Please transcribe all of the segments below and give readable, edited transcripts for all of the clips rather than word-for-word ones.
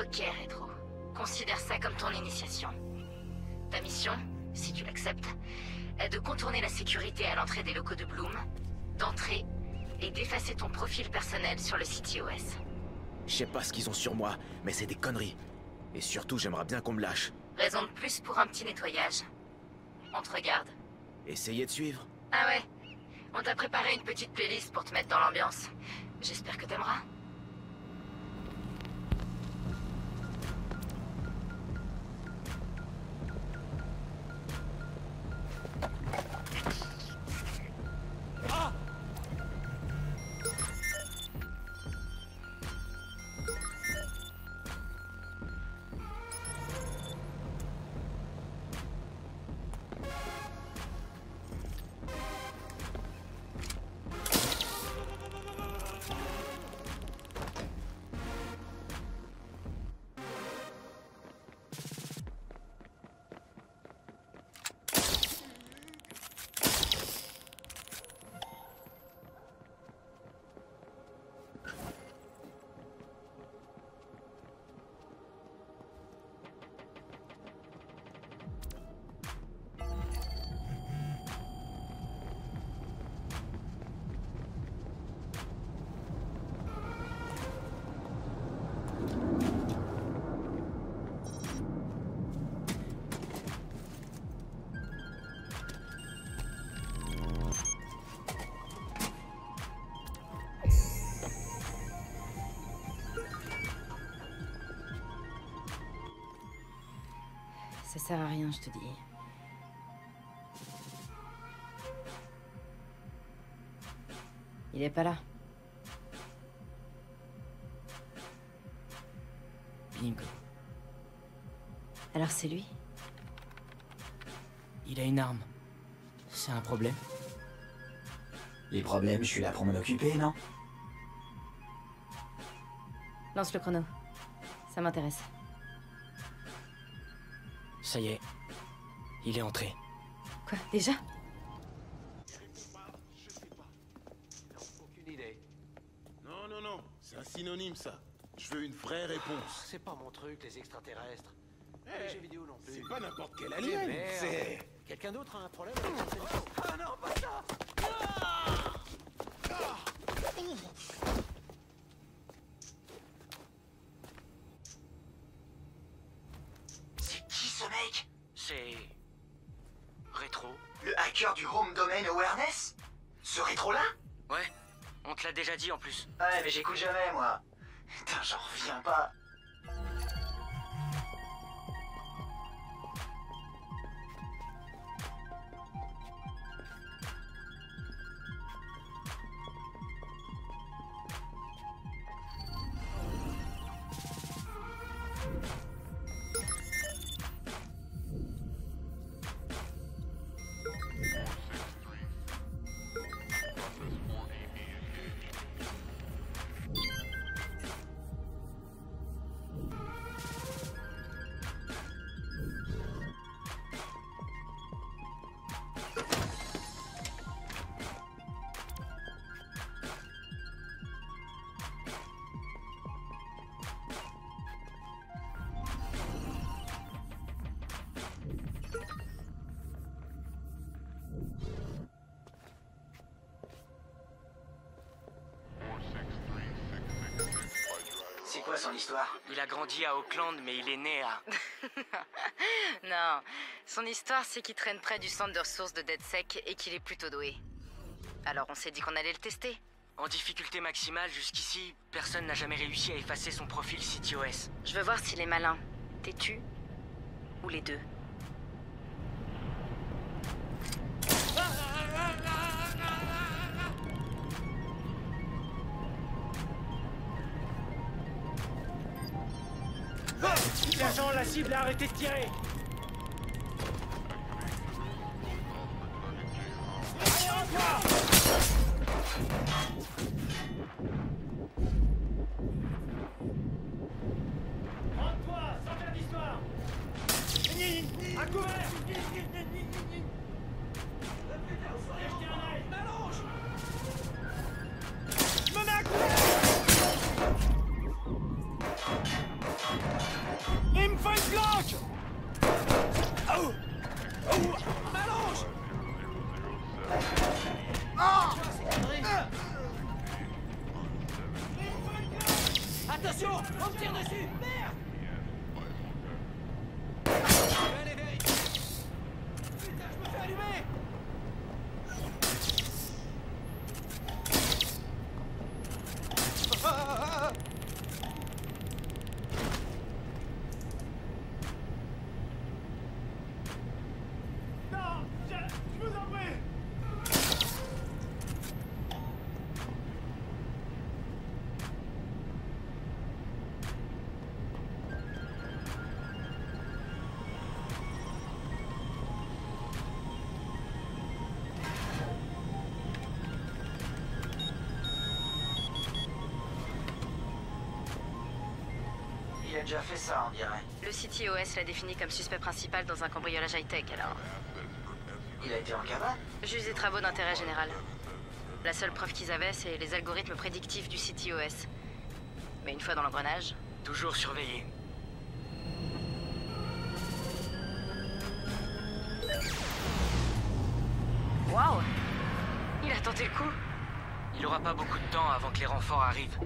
Ok, Rétro. Considère ça comme ton initiation. Ta mission, si tu l'acceptes, est de contourner la sécurité à l'entrée des locaux de Bloom, d'entrer et d'effacer ton profil personnel sur le site iOS. Je sais pas ce qu'ils ont sur moi, mais c'est des conneries. Et surtout, j'aimerais bien qu'on me lâche. Raison de plus pour un petit nettoyage. On te regarde. Essayez de suivre. Ah ouais. On t'a préparé une petite playlist pour te mettre dans l'ambiance. J'espère que t'aimeras. Ça sert à rien, je te dis. Il est pas là. Bingo. Alors c'est lui? Il a une arme. C'est un problème? Les problèmes, je suis là pour m'en occuper, non? Lance le chrono. Ça m'intéresse. Ça y est. Il est entré. Quoi, déjà? Aucune idée. Non, non, non, c'est un synonyme ça. Je veux une vraie réponse. C'est pas mon truc, les extraterrestres. Les jeux vidéo non plus. C'est pas n'importe quel Eh alien, merde. c'est... Quelqu'un d'autre a un problème avec cette télévision? Ah non, pas ça! C'est qui ce mec? C'est... Rétro. Le hacker du Home Domain Awareness? Ce rétro-là? Ouais, on te l'a déjà dit en plus. Ouais, mais j'écoute jamais, moi. Putain, j'en reviens pas. C'est quoi son histoire? Il a grandi à Auckland, mais il est né à... Non, son histoire c'est qu'il traîne près du centre de ressources de DedSec et qu'il est plutôt doué. Alors on s'est dit qu'on allait le tester. En difficulté maximale, jusqu'ici, personne n'a jamais réussi à effacer son profil CTOS. Je veux voir s'il est malin, têtu ou les deux. L'agent, la cible a arrêté de tirer. Allez, encore! Rentre-toi, sans faire d'histoire. À couvert. Jetez un œil. M'allonge. Je me mets à couvert. Attention, on me tire dessus. Merde. Putain, je me fais allumer. Non, je vous en prie. Il a déjà fait ça, on dirait. Le CTOS l'a défini comme suspect principal dans un cambriolage high-tech, alors... Il a été en cabane? Juste des travaux d'intérêt général. La seule preuve qu'ils avaient, c'est les algorithmes prédictifs du CTOS. Mais une fois dans l'engrenage... Toujours surveillé. Waouh! Il a tenté le coup. Il aura pas beaucoup de temps avant que les renforts arrivent.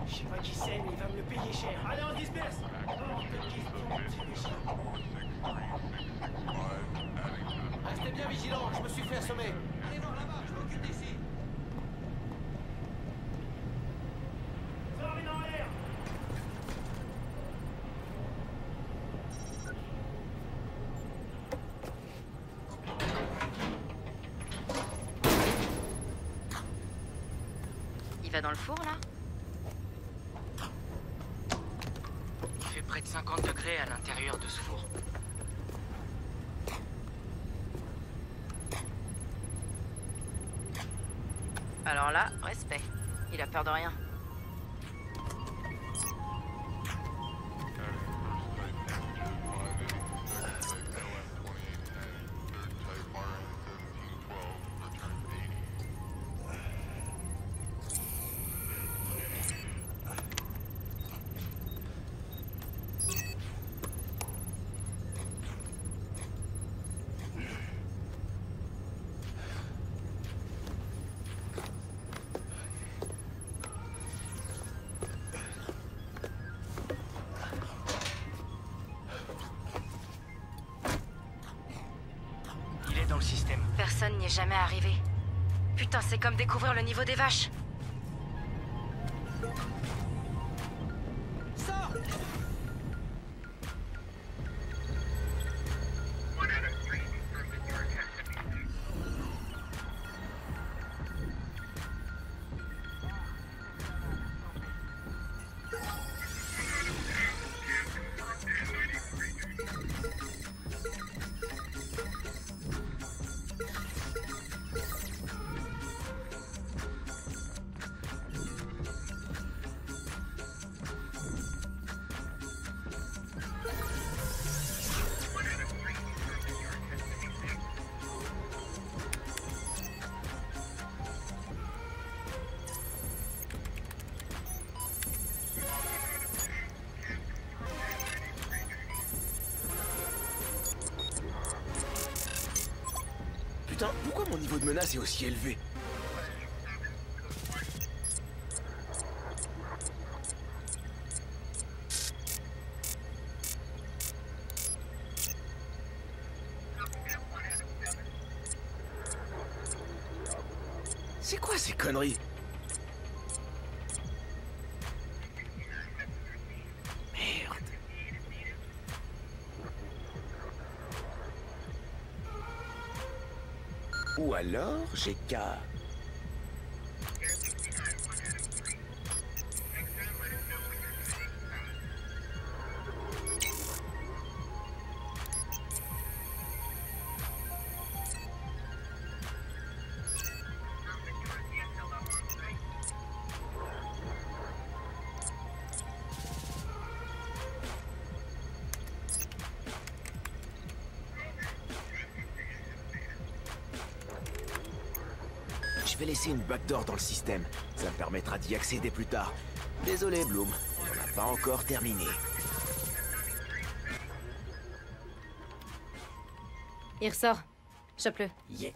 Je sais pas qui c'est, mais il va me le payer cher. Allez, on se disperse. Hors de question, c'est méchant. Restez bien vigilants, je me suis fait assommer. Allez voir là-bas, je m'occupe d'ici. Sors une en l'air. Il va dans le four, là? Il fait près de 50 degrés à l'intérieur de ce four. Alors là, respect. Il a peur de rien. Il est dans le système. Personne n'y est jamais arrivé. Putain, c'est comme découvrir le niveau des vaches. Sors. Putain, pourquoi mon niveau de menace est aussi élevé? C'est quoi ces conneries? Merde. Ou alors, j'ai qu'à... Je vais laisser une backdoor dans le système. Ça me permettra d'y accéder plus tard. Désolé, Bloom. On n'a pas encore terminé. Il ressort. Chope-le. Yep.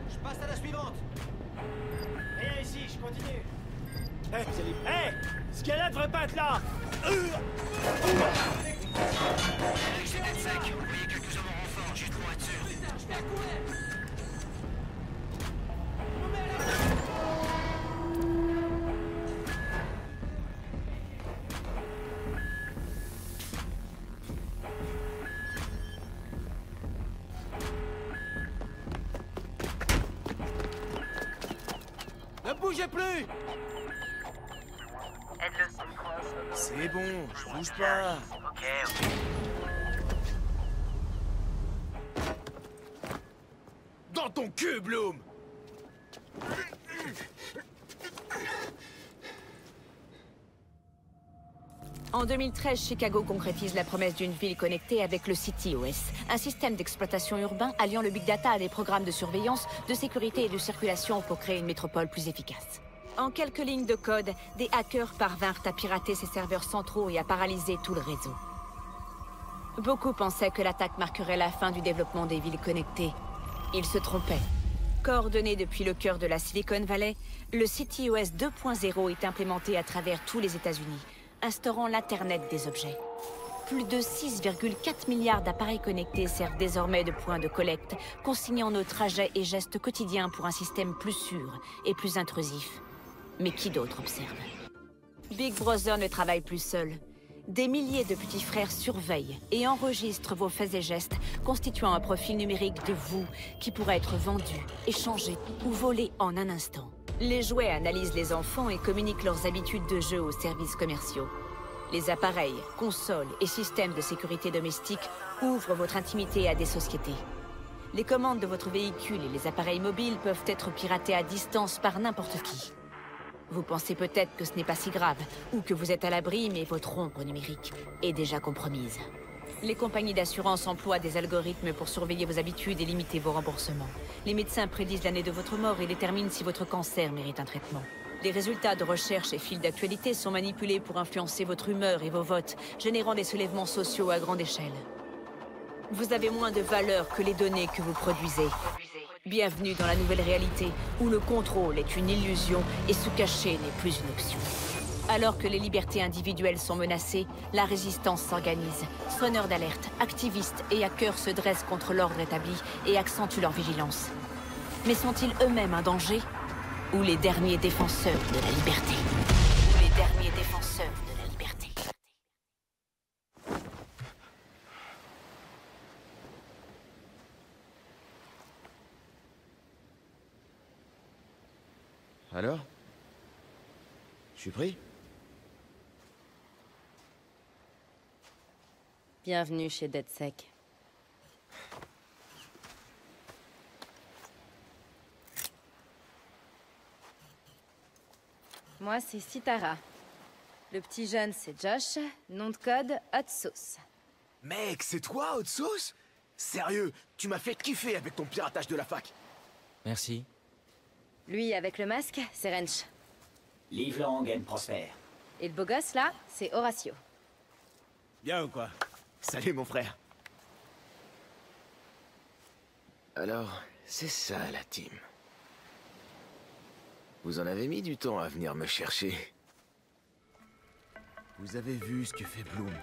Je passe à la suivante. Rien ici, je continue. Hé, vous allez... Hé, ce gars-là devrait pas être là. C'est d'être sec. Envoyez quelques hommes en renfort, juste pour être sûr. Ne bougez plus. Aide-le. C'est bon, je bouge pas. Ok. Dans ton cul, Bloom! En 2013, Chicago concrétise la promesse d'une ville connectée avec le CityOS, un système d'exploitation urbain alliant le big data à des programmes de surveillance, de sécurité et de circulation pour créer une métropole plus efficace. En quelques lignes de code, des hackers parvinrent à pirater ses serveurs centraux et à paralyser tout le réseau. Beaucoup pensaient que l'attaque marquerait la fin du développement des villes connectées. Ils se trompaient. Coordonné depuis le cœur de la Silicon Valley, le CityOS 2.0 est implémenté à travers tous les États-Unis, instaurant l'Internet des objets. Plus de 6,4 milliards d'appareils connectés servent désormais de point de collecte, consignant nos trajets et gestes quotidiens pour un système plus sûr et plus intrusif. Mais qui d'autre observe? Big Brother ne travaille plus seul. Des milliers de petits frères surveillent et enregistrent vos faits et gestes, constituant un profil numérique de vous qui pourra être vendu, échangé ou volé en un instant. Les jouets analysent les enfants et communiquent leurs habitudes de jeu aux services commerciaux. Les appareils, consoles et systèmes de sécurité domestique ouvrent votre intimité à des sociétés. Les commandes de votre véhicule et les appareils mobiles peuvent être piratés à distance par n'importe qui. Vous pensez peut-être que ce n'est pas si grave, ou que vous êtes à l'abri, mais votre ombre numérique est déjà compromise. Les compagnies d'assurance emploient des algorithmes pour surveiller vos habitudes et limiter vos remboursements. Les médecins prédisent l'année de votre mort et déterminent si votre cancer mérite un traitement. Les résultats de recherche et fils d'actualité sont manipulés pour influencer votre humeur et vos votes, générant des soulèvements sociaux à grande échelle. Vous avez moins de valeur que les données que vous produisez. Bienvenue dans la nouvelle réalité, où le contrôle est une illusion et se cacher n'est plus une option. Alors que les libertés individuelles sont menacées, la résistance s'organise. Sonneurs d'alerte, activistes et hackers se dressent contre l'ordre établi et accentuent leur vigilance. Mais sont-ils eux-mêmes un danger? Ou les derniers défenseurs de la liberté? Ou les derniers défenseurs de la liberté? Alors? Je suis pris? Bienvenue chez DeadSec. Moi, c'est Sitara. Le petit jeune, c'est Josh. Nom de code, Hot Sauce. Mec, c'est toi, Hot Sauce? Sérieux, tu m'as fait kiffer avec ton piratage de la fac. Merci. Lui, avec le masque, c'est Wrench. Live long and prospère. Et le beau gosse, là, c'est Horatio. Bien ou quoi? Salut, mon frère. Alors, c'est ça, la team. Vous en avez mis du temps à venir me chercher. Vous avez vu ce que fait Bloom.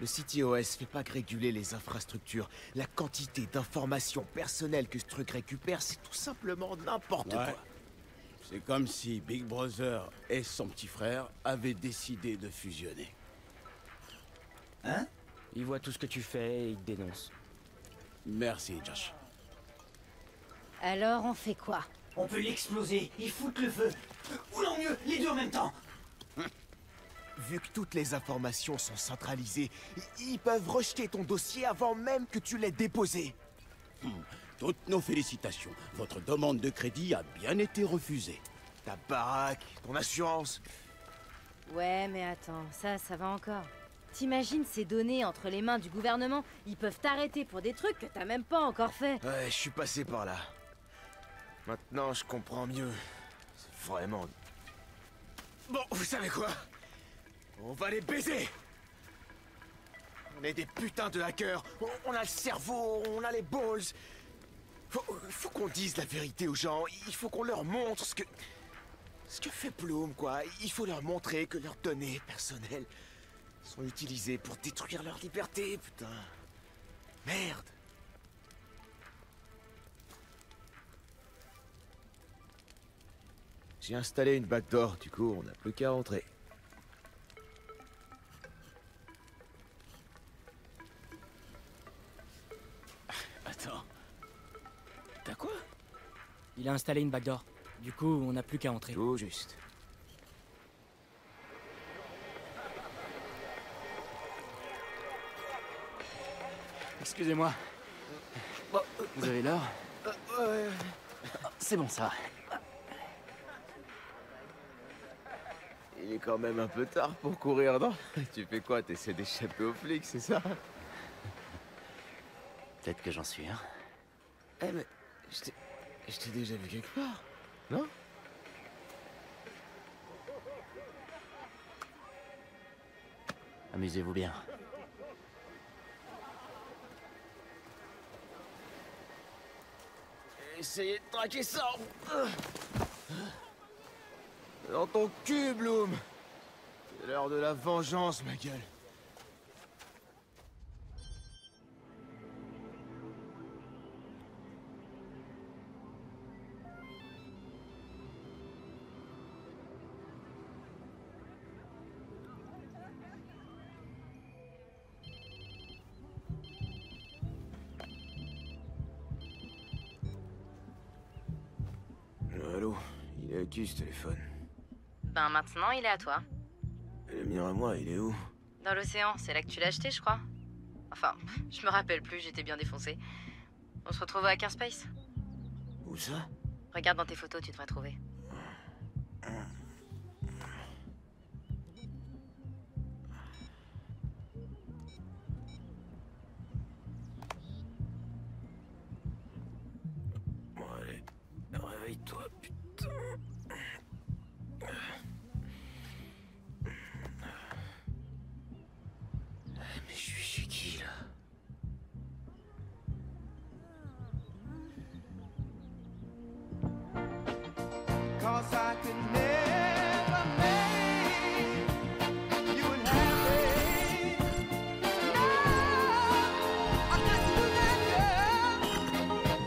Le CityOS fait pas que réguler les infrastructures. La quantité d'informations personnelles que ce truc récupère, c'est tout simplement n'importe quoi. C'est comme si Big Brother et son petit frère avaient décidé de fusionner. Hein? Il voit tout ce que tu fais et il te dénonce. Merci, Josh. Alors, on fait quoi? On peut l'exploser, y foutre le feu. Ou non mieux, les deux en même temps. Vu que toutes les informations sont centralisées, ils peuvent rejeter ton dossier avant même que tu l'aies déposé. Toutes nos félicitations. Votre demande de crédit a bien été refusée. Ta baraque, ton assurance. Ouais, mais attends, ça va encore. T'imagines ces données entre les mains du gouvernement? Ils peuvent t'arrêter pour des trucs que t'as même pas encore fait. Ouais, je suis passé par là. Maintenant, je comprends mieux. C'est vraiment... Bon, vous savez quoi? On va les baiser! On est des putains de hackers. On a le cerveau, on a les balls. Faut qu'on dise la vérité aux gens. Il faut qu'on leur montre ce que fait Bloom, quoi. Il faut leur montrer que leurs données personnelles sont utilisées pour détruire leur liberté, putain. Merde. J'ai installé une backdoor, du coup, on n'a plus qu'à rentrer. Attends. T'as quoi? Il a installé une backdoor. Du coup, on n'a plus qu'à entrer. Tout juste. Excusez-moi. Vous avez l'heure? C'est bon, ça. Il est quand même un peu tard pour courir, non? Tu fais quoi? T'essaies d'échapper aux flics, c'est ça? Peut-être que j'en suis, hein. Eh mais... Je t'ai déjà vu quelque part, non? Amusez-vous bien. Essayez de traquer ça! Dans ton cul, Bloom! C'est l'heure de la vengeance, ma gueule. Allô, il est à qui ce téléphone? Ben maintenant, il est à toi. Et le mien à moi, il est où? Dans l'océan, c'est là que tu l'as acheté, je crois. Enfin, je me rappelle plus, j'étais bien défoncé. On se retrouve à Hacker Space. Où ça? Regarde dans tes photos, tu devrais trouver. Bon, allez, réveille-toi, putain. Mais je suis chez qui, là? Cause I could never make you happy. No, I'm not you that girl.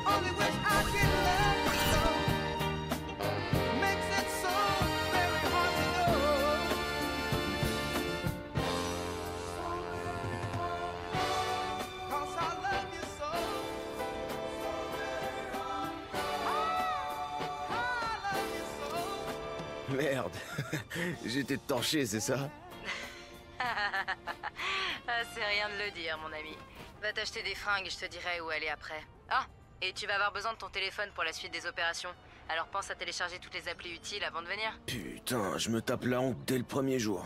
Only wish I could love you so. Makes it so very hard to know. Cause I love you so. Merde. J'étais torché, c'est ça? C'est rien de le dire, mon ami. Va t'acheter des fringues et je te dirai où aller après. Ah, et tu vas avoir besoin de ton téléphone pour la suite des opérations. Alors pense à télécharger toutes les applis utiles avant de venir. Putain, je me tape la honte dès le premier jour.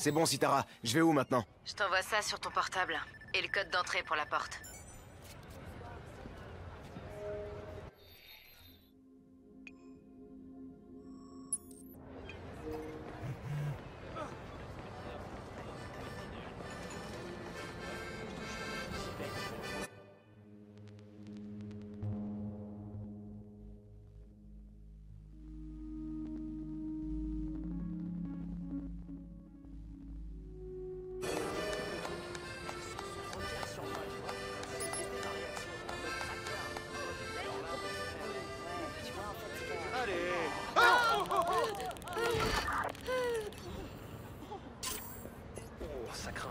C'est bon, Sitara. Je vais où maintenant? Je t'envoie ça sur ton portable. Et le code d'entrée pour la porte. Ça craint.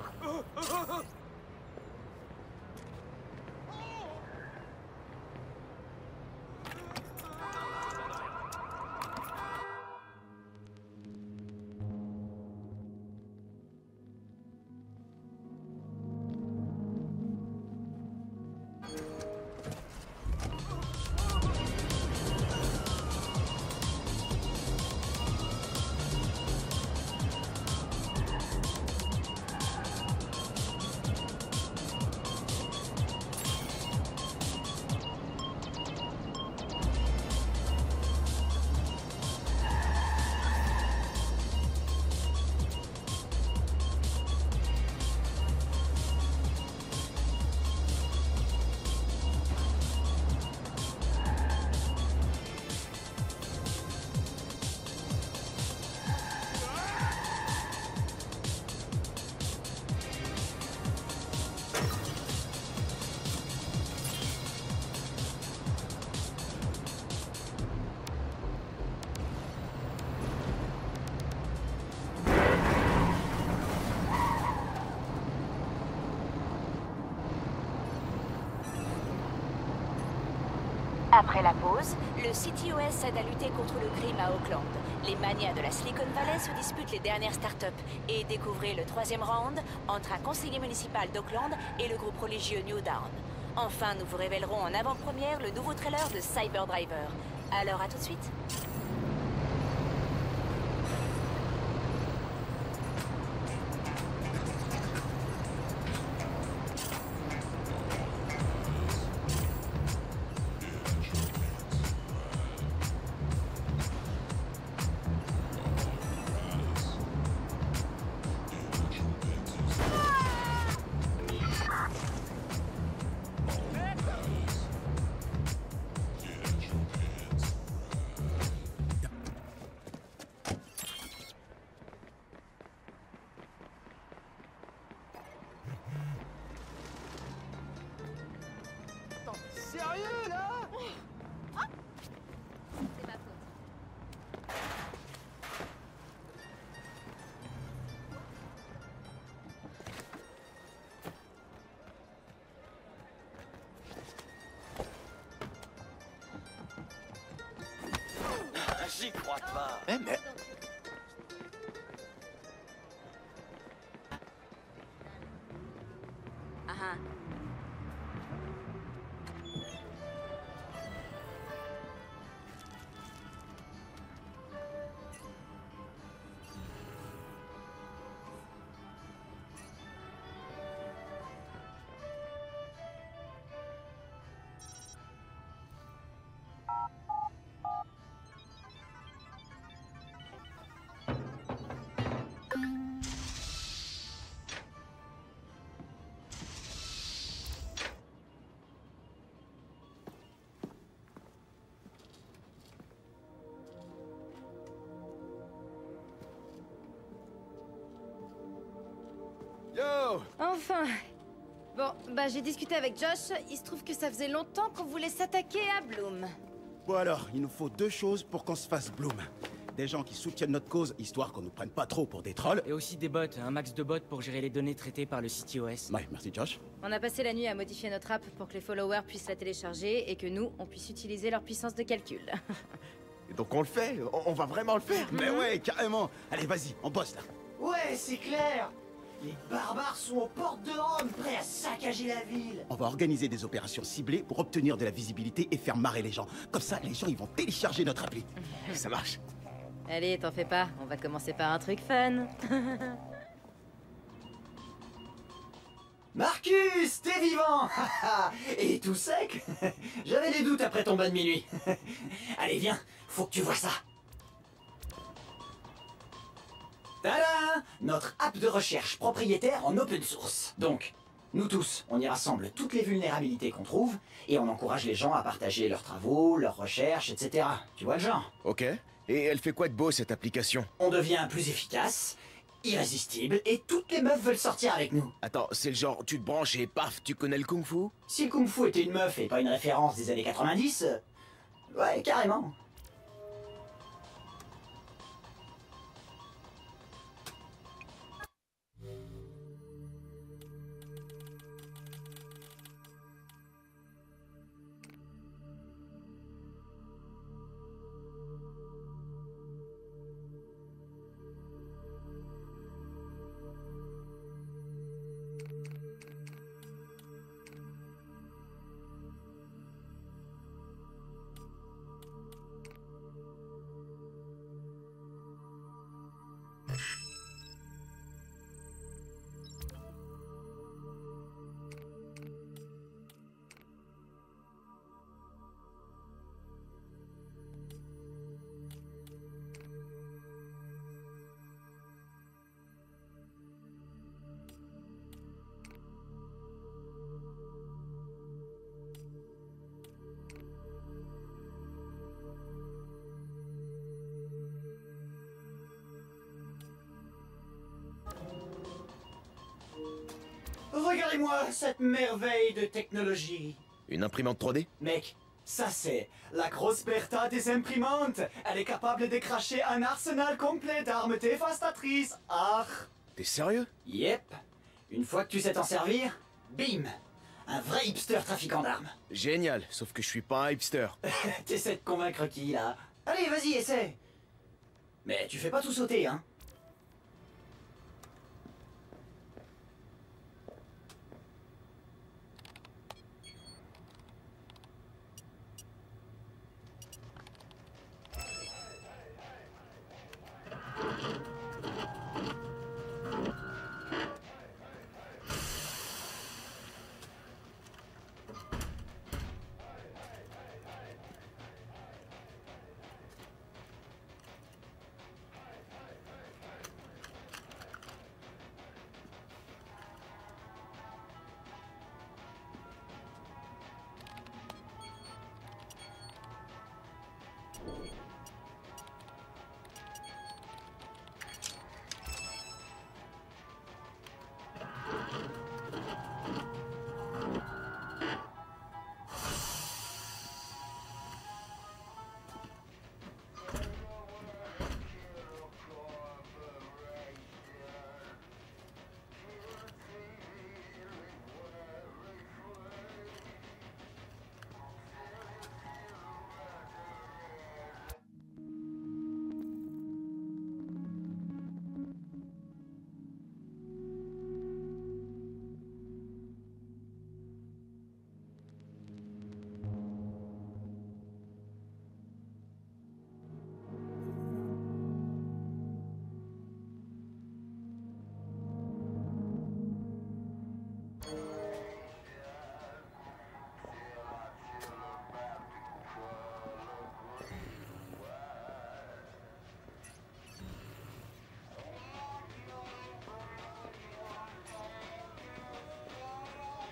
Après la pause, le CTOS aide à lutter contre le crime à Oakland. Les manias de la Silicon Valley se disputent les dernières startups et découvrez le 3e round entre un conseiller municipal d'Oakland et le groupe religieux New Dawn. Enfin, nous vous révélerons en avant-première le nouveau trailer de Cyber Driver. Alors à tout de suite. Sérieux là? C'est ma faute. J'y crois pas. Mais... Ah ah. Yo! Enfin. Bon, bah j'ai discuté avec Josh, il se trouve que ça faisait longtemps qu'on voulait s'attaquer à Bloom. Bon alors, il nous faut 2 choses pour qu'on se fasse Bloom. Des gens qui soutiennent notre cause, histoire qu'on nous prenne pas trop pour des trolls. Et aussi des bots, un max de bots pour gérer les données traitées par le CTOS. Ouais, merci Josh. On a passé la nuit à modifier notre app pour que les followers puissent la télécharger et que nous, on puisse utiliser leur puissance de calcul. Et donc on le fait? On va vraiment le faire? Mais ouais, carrément. Allez, vas-y, on bosse là. Ouais, c'est clair. Les barbares sont aux portes de Rome, prêts à saccager la ville. On va organiser des opérations ciblées pour obtenir de la visibilité et faire marrer les gens. Comme ça, les gens, ils vont télécharger notre appli. Ça marche. Allez, t'en fais pas, on va commencer par un truc fun. Marcus, t'es vivant! Et tout sec? J'avais des doutes après ton bain de minuit. Allez, viens, faut que tu vois ça. Tada! Notre app de recherche propriétaire en open source. Donc, nous tous, on y rassemble toutes les vulnérabilités qu'on trouve et on encourage les gens à partager leurs travaux, leurs recherches, etc. Tu vois le genre? Ok. Et elle fait quoi de beau, cette application? On devient plus efficace, irrésistible, et toutes les meufs veulent sortir avec nous. Attends, c'est le genre, tu te branches et paf, tu connais le kung-fu? Si le kung-fu était une meuf et pas une référence des années 90, ouais, carrément. Regardez-moi cette merveille de technologie. Une imprimante 3D? Mec, ça c'est la grosse Bertha des imprimantes. Elle est capable de cracher un arsenal complet d'armes dévastatrices. Ah! T'es sérieux? Yep. Une fois que tu sais t'en servir, bim! Un vrai hipster trafiquant d'armes. Génial, sauf que je suis pas un hipster. T'essaies de convaincre qui, là? Allez, vas-y, essaie. Mais tu fais pas tout sauter, hein?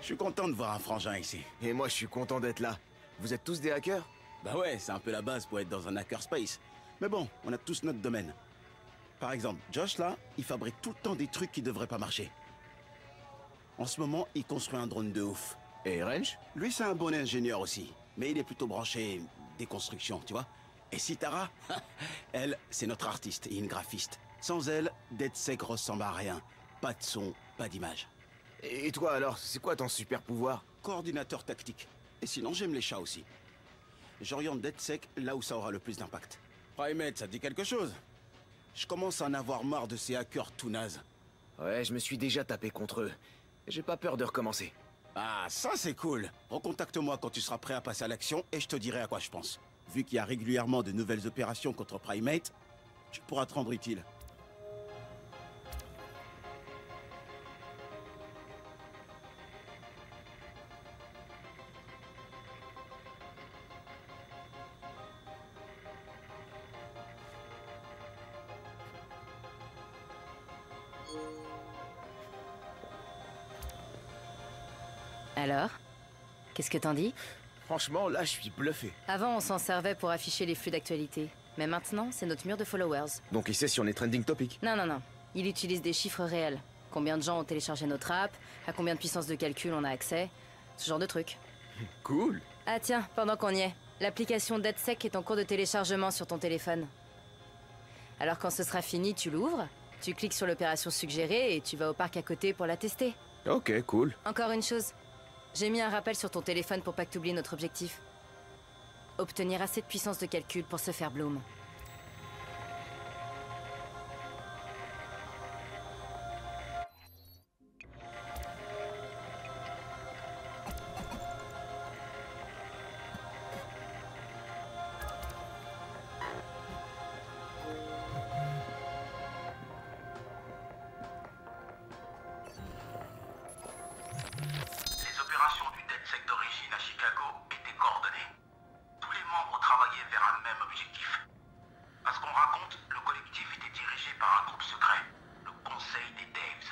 Je suis content de voir un frangin ici. Et moi, je suis content d'être là. Vous êtes tous des hackers? Bah ouais, c'est un peu la base pour être dans un hackerspace. Mais bon, on a tous notre domaine. Par exemple, Josh là, il fabrique tout le temps des trucs qui devraient pas marcher. En ce moment, il construit un drone de ouf. Et Range? Lui, c'est un bon ingénieur aussi. Mais il est plutôt branché des constructions, tu vois. Et Sitara, elle, c'est notre artiste et une graphiste. Sans elle, DeadSec ressemble à rien. Pas de son, pas d'image. Et toi alors, c'est quoi ton super pouvoir? Coordinateur tactique. Et sinon, j'aime les chats aussi. J'oriente DeadSec là où ça aura le plus d'impact. Primate, ça te dit quelque chose? Je commence à en avoir marre de ces hackers tout nazes. Ouais, je me suis déjà tapé contre eux. J'ai pas peur de recommencer. Ah, ça c'est cool. Recontacte-moi quand tu seras prêt à passer à l'action et je te dirai à quoi je pense. Vu qu'il y a régulièrement de nouvelles opérations contre Primate, tu pourras te rendre utile. Alors? Qu'est-ce que t'en dis? Franchement, là, je suis bluffé. Avant, on s'en servait pour afficher les flux d'actualité. Mais maintenant, c'est notre mur de followers. Donc il sait si on est trending topic. Non, non, non. Il utilise des chiffres réels. Combien de gens ont téléchargé notre app, à combien de puissance de calcul on a accès, ce genre de trucs. Cool. Ah tiens, pendant qu'on y est, l'application DeadSec est en cours de téléchargement sur ton téléphone. Alors quand ce sera fini, tu l'ouvres, tu cliques sur l'opération suggérée et tu vas au parc à côté pour la tester. Ok, cool. Encore une chose. J'ai mis un rappel sur ton téléphone pour pas que t'oublies notre objectif. Obtenir assez de puissance de calcul pour se faire Bloom. Les opérations du DeadSec d'origine à Chicago étaient coordonnées. Tous les membres travaillaient vers un même objectif. À ce qu'on raconte, le collectif était dirigé par un groupe secret, le Conseil des Daves.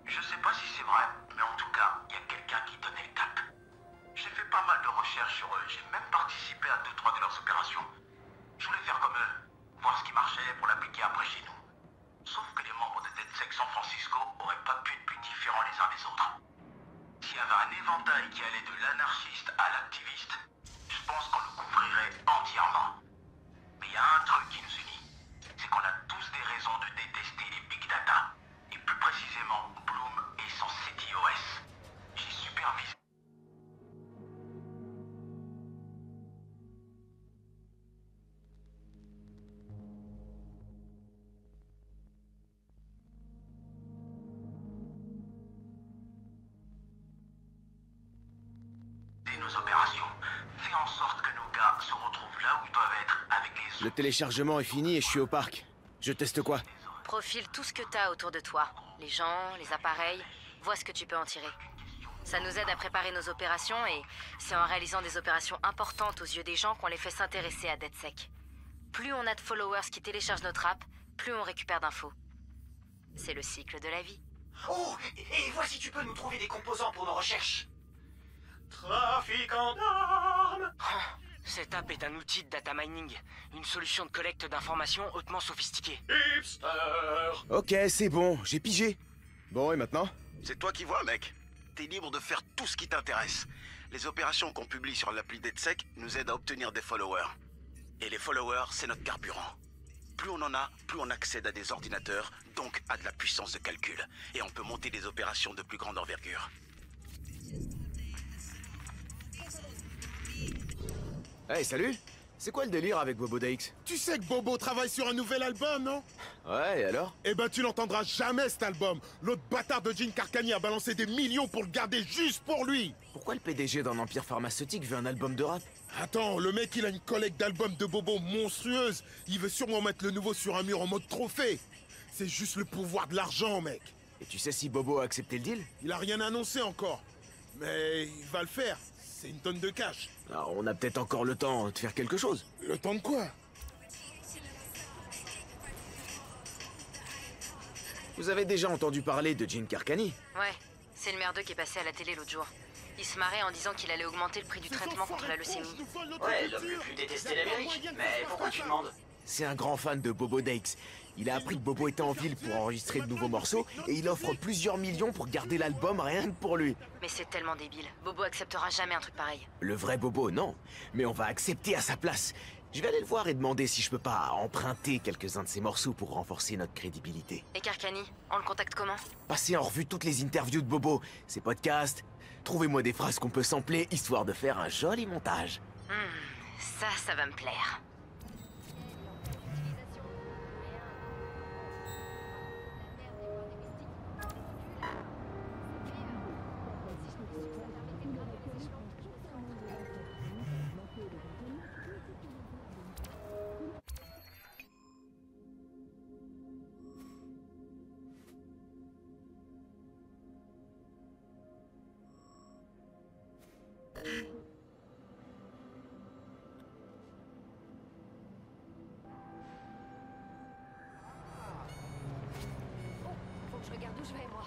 Je sais pas si c'est vrai, mais en tout cas, il y a quelqu'un qui donnait le cap. J'ai fait pas mal de recherches sur eux, j'ai même participé à 2-3 de leurs opérations. Je voulais faire comme eux, voir ce qui marchait pour l'appliquer après chez nous. Sauf que les membres de DeadSec San Francisco auraient pas pu être plus différents les uns des autres. S'il y avait un éventail qui allait de l'anarchiste à l'activiste, je pense qu'on le couvrirait entièrement. Mais il y a un truc qui nous unit, c'est qu'on a tous des raisons de détester les big data, et plus précisément Bloom et son CTOS. J'ai supervisé. Nos opérations. Fais en sorte que nos gars se retrouvent là où ils doivent être avec les Le téléchargement est fini et je suis au parc. Je teste quoi? Profile tout ce que t'as autour de toi. Les gens, les appareils, vois ce que tu peux en tirer. Ça nous aide à préparer nos opérations et c'est en réalisant des opérations importantes aux yeux des gens qu'on les fait s'intéresser à DeadSec. Plus on a de followers qui téléchargent notre app, plus on récupère d'infos. C'est le cycle de la vie. Oh, et vois si tu peux nous trouver des composants pour nos recherches. Trafiquant d'armes. Cette app est un outil de data mining, une solution de collecte d'informations hautement sophistiquée. Hipster. Ok, c'est bon, j'ai pigé. Bon, et maintenant? C'est toi qui vois, mec. T'es libre de faire tout ce qui t'intéresse. Les opérations qu'on publie sur l'appli DeadSec nous aident à obtenir des followers. Et les followers, c'est notre carburant. Plus on en a, plus on accède à des ordinateurs, donc à de la puissance de calcul. Et on peut monter des opérations de plus grande envergure. Hey, salut! C'est quoi le délire avec Bobo DX? Tu sais que Bobo travaille sur un nouvel album, non? Ouais, et alors? Eh ben tu n'entendras jamais cet album. L'autre bâtard de Gene Carcani a balancé des millions pour le garder juste pour lui. Pourquoi le PDG d'un empire pharmaceutique veut un album de rap? Attends, le mec il a une collecte d'albums de Bobo monstrueuse. Il veut sûrement mettre le nouveau sur un mur en mode trophée. C'est juste le pouvoir de l'argent, mec. Et tu sais si Bobo a accepté le deal? Il a rien annoncé encore. Mais il va le faire. C'est une tonne de cash. Alors, on a peut-être encore le temps de faire quelque chose. Le temps de quoi? Vous avez déjà entendu parler de Gene Carcani? Ouais, c'est le merdeux qui est passé à la télé l'autre jour. Il se marrait en disant qu'il allait augmenter le prix du traitement contre la leucémie. Ouais, l'homme le plus détesté d'Amérique. Mais pourquoi tu demandes? C'est un grand fan de Bobo DX. Il a appris que Bobo était en ville pour enregistrer de nouveaux morceaux et il offre plusieurs millions pour garder l'album rien que pour lui. Mais c'est tellement débile. Bobo acceptera jamais un truc pareil. Le vrai Bobo, non. Mais on va accepter à sa place. Je vais aller le voir et demander si je peux pas emprunter quelques-uns de ses morceaux pour renforcer notre crédibilité. Et Carcani, on le contacte comment? Passez en revue toutes les interviews de Bobo, ses podcasts. Trouvez-moi des phrases qu'on peut sampler, histoire de faire un joli montage. Ça va me plaire. Faut que je regarde où je vais, moi.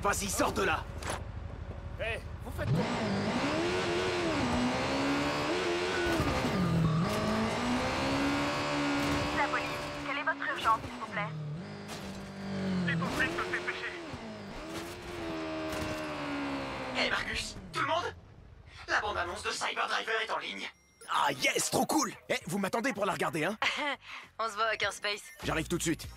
Vas-y, sors de là. Hé, vous faites quoi? La police, quelle est votre urgence, s'il vous plaît? C'est ton flic de se dépêcher. Hé Marcus, tout le monde? La bande-annonce de Cyberdriver est en ligne. Ah yes, trop cool. Eh, vous m'attendez pour la regarder, hein? On se voit à Space. J'arrive tout de suite.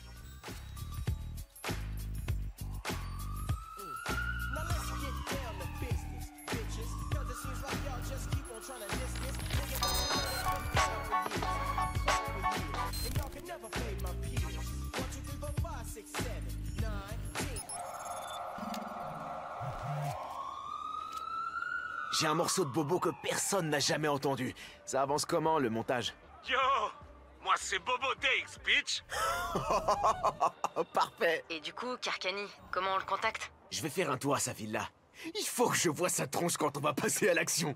J'ai un morceau de bobo que personne n'a jamais entendu. Ça avance comment, le montage? Yo! Moi, c'est Bobo Dakes, bitch! Parfait. Et du coup, Carcani, comment on le contacte? Je vais faire un tour à sa villa. Il faut que je voie sa tronche quand on va passer à l'action.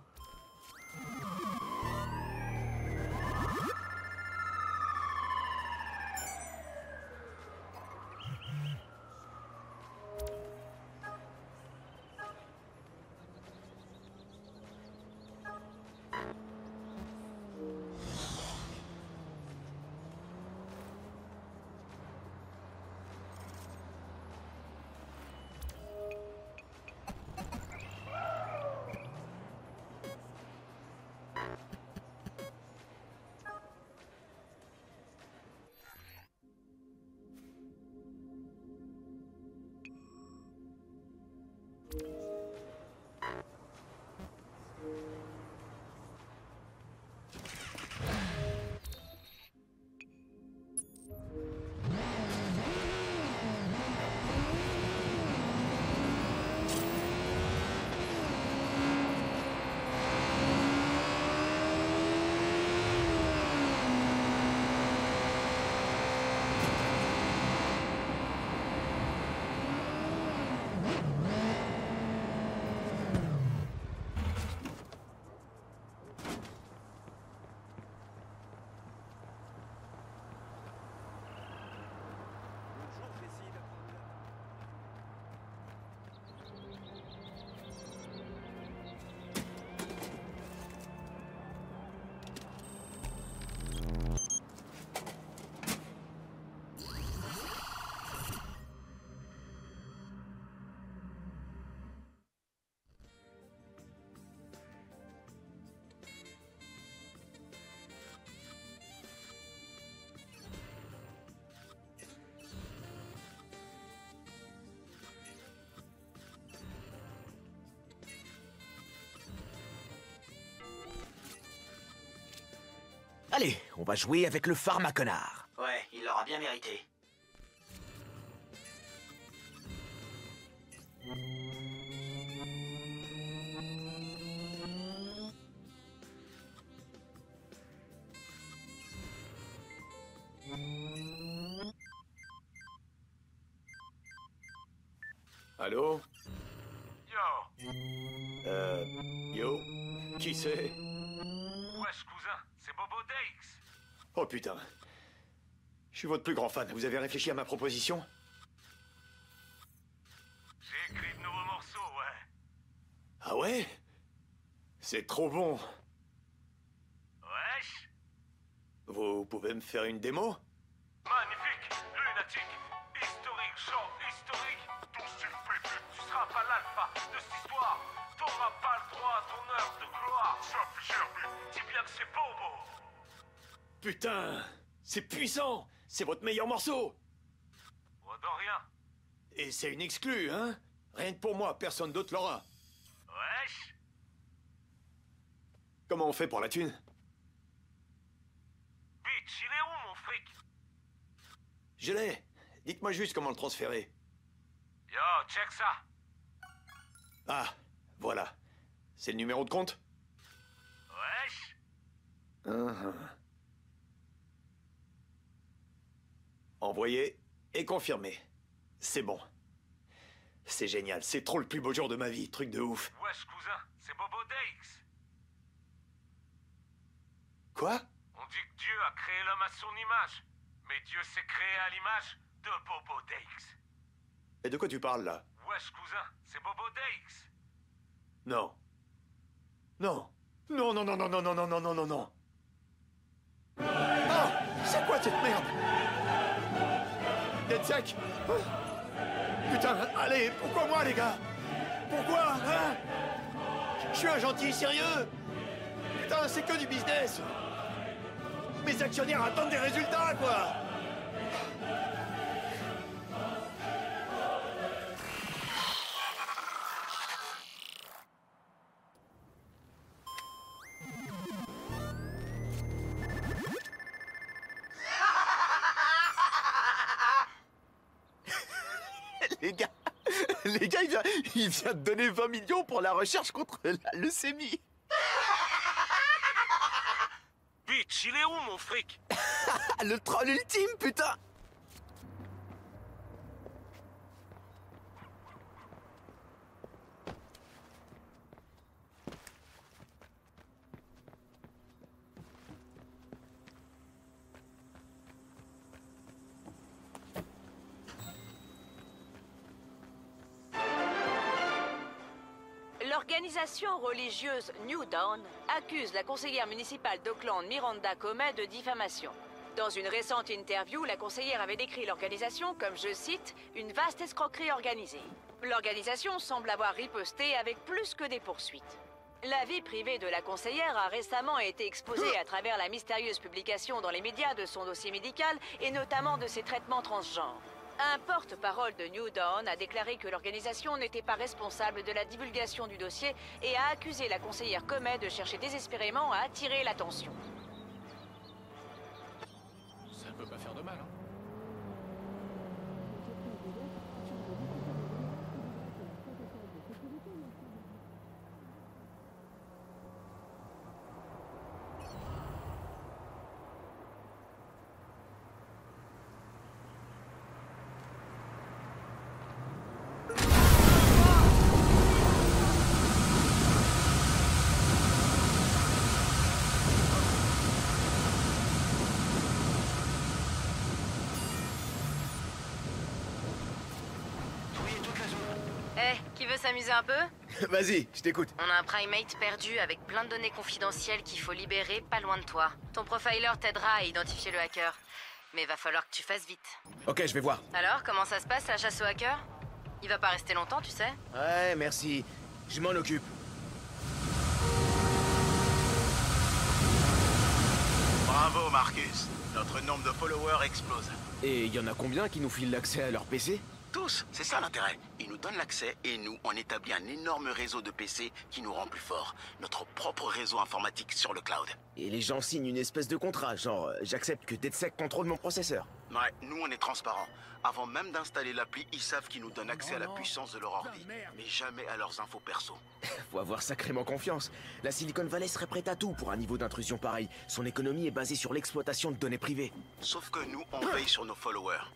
Allez, on va jouer avec le pharmaconnard. Ouais, il l'aura bien mérité. Allô? Yo! Yo? Qui c'est? Wesh, cousin, c'est Bobo Dakes! Oh putain. Je suis votre plus grand fan. Vous avez réfléchi à ma proposition? J'ai écrit de nouveaux morceaux, ouais. Ah ouais? C'est trop bon. Wesh! Vous pouvez me faire une démo? Magnifique, lunatique, historique, genre historique. Ton style pépite, tu seras pas l'alpha de cette histoire. T'auras pas le droit à ton heure de gloire. Dis bien que c'est Bobo. Putain, c'est puissant. C'est votre meilleur morceau. Oh, de rien. Et c'est une exclue, hein? Rien que pour moi, personne d'autre l'aura. Wesh! Comment on fait pour la thune? Bitch, il est où mon fric? Je l'ai. Dites-moi juste comment le transférer. Yo, check ça. Ah, voilà. C'est le numéro de compte? Wesh! Envoyé et confirmé. C'est bon. C'est génial, c'est trop le plus beau jour de ma vie, truc de ouf. Wesh, cousin, c'est Bobo Dakes. Quoi? On dit que Dieu a créé l'homme à son image. Mais Dieu s'est créé à l'image de Bobo Dakes. Et de quoi tu parles là? Wesh, cousin, c'est Bobo Dakes. Non. Non. Non, non, non, non, non, non, non, non, non, non, non. Ah! C'est quoi cette merde? DedSec? Putain, allez, pourquoi moi, les gars? Pourquoi, hein? Je suis un gentil sérieux. Putain, c'est que du business. Mes actionnaires attendent des résultats, quoi. Les gars, il vient de donner 20 millions pour la recherche contre la leucémie. Bitch, il est où mon fric? Le troll ultime, putain. L'organisation religieuse New Dawn accuse la conseillère municipale d'Oakland, Miranda Comet, de diffamation. Dans une récente interview, la conseillère avait décrit l'organisation comme, je cite, une vaste escroquerie organisée. L'organisation semble avoir riposté avec plus que des poursuites. La vie privée de la conseillère a récemment été exposée à travers la mystérieuse publication dans les médias de son dossier médical et notamment de ses traitements transgenres. Un porte-parole de New Dawn a déclaré que l'organisation n'était pas responsable de la divulgation du dossier et a accusé la conseillère Comet de chercher désespérément à attirer l'attention. Ça peut pas faire de mal, hein. Qui veut s'amuser un peu? Vas-y, je t'écoute. On a un primate perdu avec plein de données confidentielles qu'il faut libérer pas loin de toi. Ton profiler t'aidera à identifier le hacker. Mais va falloir que tu fasses vite. Ok, je vais voir. Alors, comment ça se passe la chasse au hacker? Il va pas rester longtemps, tu sais? Ouais, merci. Je m'en occupe. Bravo, Marcus. Notre nombre de followers explose. Et il y en a combien qui nous filent l'accès à leur PC? Tous, c'est ça l'intérêt. Ils nous donnent l'accès et nous, on établit un énorme réseau de PC qui nous rend plus forts. Notre propre réseau informatique sur le cloud. Et les gens signent une espèce de contrat, genre j'accepte que DedSec contrôle mon processeur. Ouais, nous on est transparents. Avant même d'installer l'appli, ils savent qu'ils nous donnent accès à la puissance de leur ordi, mais jamais à leurs infos perso. Faut avoir sacrément confiance. La Silicon Valley serait prête à tout pour un niveau d'intrusion pareil. Son économie est basée sur l'exploitation de données privées. Sauf que nous, on veille sur nos followers.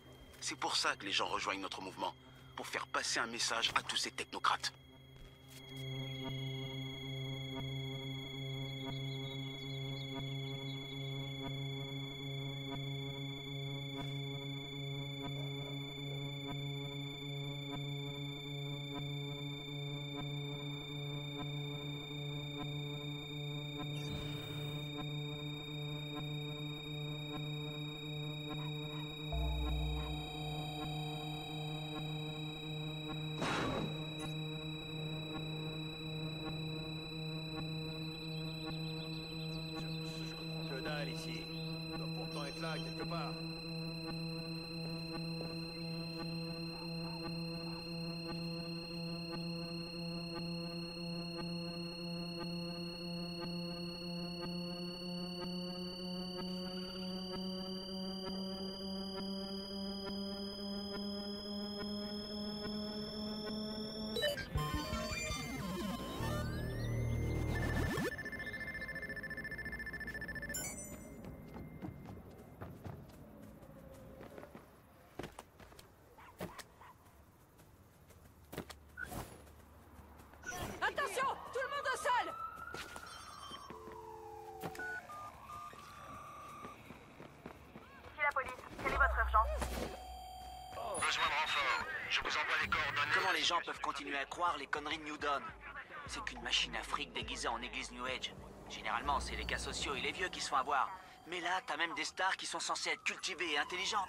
C'est pour ça que les gens rejoignent notre mouvement, pour faire passer un message à tous ces technocrates. Ici. Il doit pourtant être là, quelque part. Attention! Tout le monde au sol! Ici la police. Quelle est votre urgence? Besoin de renfort. Je vous envoie les coordonnées. Comment les gens peuvent continuer à croire les conneries de New Dawn? C'est qu'une machine à fric déguisée en église New Age. Généralement, c'est les cas sociaux et les vieux qui se font avoir. Mais là, t'as même des stars qui sont censés être cultivés et intelligents.